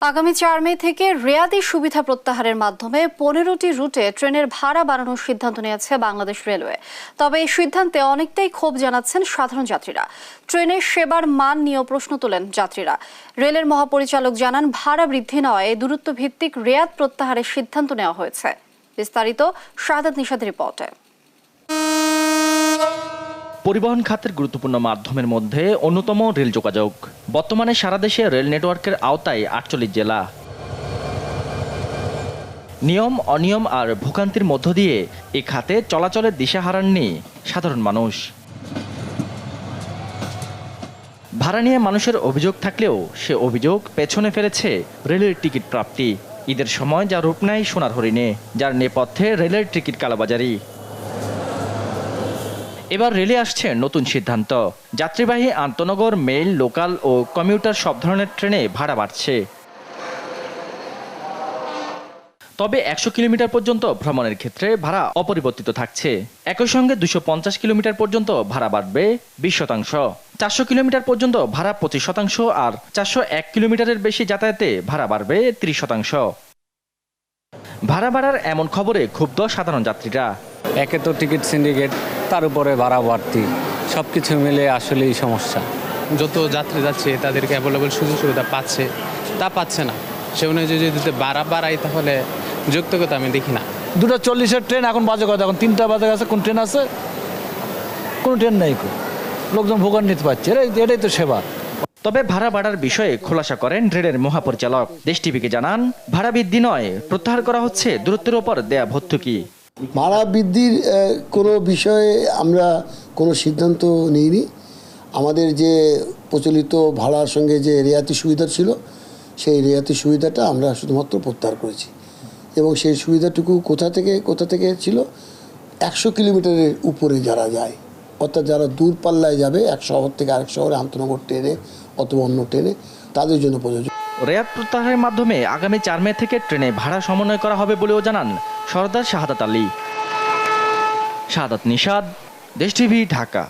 আগামী ৪ মে থেকে রেয়াদি সুবিধা প্রত্যাহারের মাধ্যমে ১৫টি রুটে ট্রেনের ভাড়া বাড়ানোর সিদ্ধান্ত নিয়েছে বাংলাদেশ রেলওয়ে। তবে এই সিদ্ধান্তে অনেকটাই ক্ষোভ জানাচ্ছেন সাধারণ যাত্রীরা। ট্রেনের সেবার মান নিয়েও প্রশ্ন তোলেন যাত্রীরা। রেলের মহাপরিচালক জানান, ভাড়া বৃদ্ধি নয়, দূরত্ব ভিত্তিক রেয়াদ প্রত্যাহারের সিদ্ধান্ত নেওয়া হয়েছে। বিস্তারিত শাহাদাত নিশাদের রিপোর্টে। পরিবহন খাতের গুরুত্বপূর্ণ মাধ্যমের মধ্যে অন্যতম রেল যোগাযোগ। বর্তমানে সারা দেশে রেল নেটওয়ার্কের আওতায় ৪৮ জেলা। নিয়ম অনিয়ম আর ভোগান্তির মধ্য দিয়ে এ খাতে চলাচলের দিশা হারাননি সাধারণ মানুষ। ভাড়া নিয়ে মানুষের অভিযোগ থাকলেও সে অভিযোগ পেছনে ফেলেছে রেলের টিকিট প্রাপ্তি। ঈদের সময় যা রূপ নেয় সোনার হরিণে, যার নেপথ্যে রেলের টিকিট কালোবাজারি। এবার রেলে আসছে নতুন সিদ্ধান্ত। যাত্রীবাহী আন্তনগর, মেইল, লোকাল ও কমিউটার সব ধরনের ট্রেনে ভাড়া বাড়ছে। তবে ১০০ কিলোমিটার পর্যন্ত ভ্রমণের ক্ষেত্রে ভাড়া অপরিবর্তিত থাকছে। একই সঙ্গে ২৫০ কিলোমিটার পর্যন্ত ভাড়া বাড়বে ২০%। ৪০০ কিলোমিটার পর্যন্ত ভাড়া ২৫%, আর ৪০১ কিলোমিটারের বেশি যাতায়াতে ভাড়া বাড়বে ৩০%। ভাড়া বাড়ার এমন খবরে ক্ষুব্ধ সাধারণ যাত্রীরা। একে তো টিকিট সিন্ডিকেট, তার উপরে ভাড়া বাড়তি, সব কিছু মিলে আসলেই সমস্যা। যত যাত্রী যাচ্ছে তাদেরকে অ্যাভেলেবল সুযোগ সুবিধা পাচ্ছে, তা পাচ্ছে না। সে অনুযায়ী যদি ভাড়া বাড়াই তাহলে যৌক্তিকতা আমি দেখি না। 2:40-এর ট্রেন এখন বাজে কথা, এখন 3টা বাজে গেছে, কোন ট্রেন আছে? কোনো ট্রেন নেই, লোকজন ভোগান্বিত পাচ্ছে। এটাই তো সেবা। তবে ভাড়া বাড়ার বিষয়ে খোলাসা করেন রেলের মহাপরিচালক। দেশ টিভিকে জানান, ভাড়া বৃদ্ধি নয়, প্রত্যাহার করা হচ্ছে দূরত্বের ওপর দেয়া ভর্তুকি। ভাড়া বৃদ্ধির কোনো বিষয়ে আমরা কোনো সিদ্ধান্ত নিইনি। আমাদের যে প্রচলিত ভাড়ার সঙ্গে যে রেয়াতি সুবিধা ছিল, সেই রেয়াতি সুবিধাটা আমরা শুধুমাত্র প্রত্যাহার করেছি। এবং সেই সুবিধাটুকু কোথা থেকে ছিল? ১০০ কিলোমিটারের উপরে যারা যায়, অর্থাৎ যারা দূরপাল্লায় যাবে, এক শহর থেকে আরেক শহরে আন্তনগর ট্রেনে অথবা অন্য ট্রেনে, তাদের জন্য প্রযোজ্য। রেয়াদ প্রত্যাহারের মাধ্যমে আগামী ৪ মে থেকে ট্রেনে ভাড়া সমন্বয় করা হবে বলেও জানান সরদার শাহাদাত আলী। শাহাদাত নিশাদ, দেশ টিভি, ঢাকা।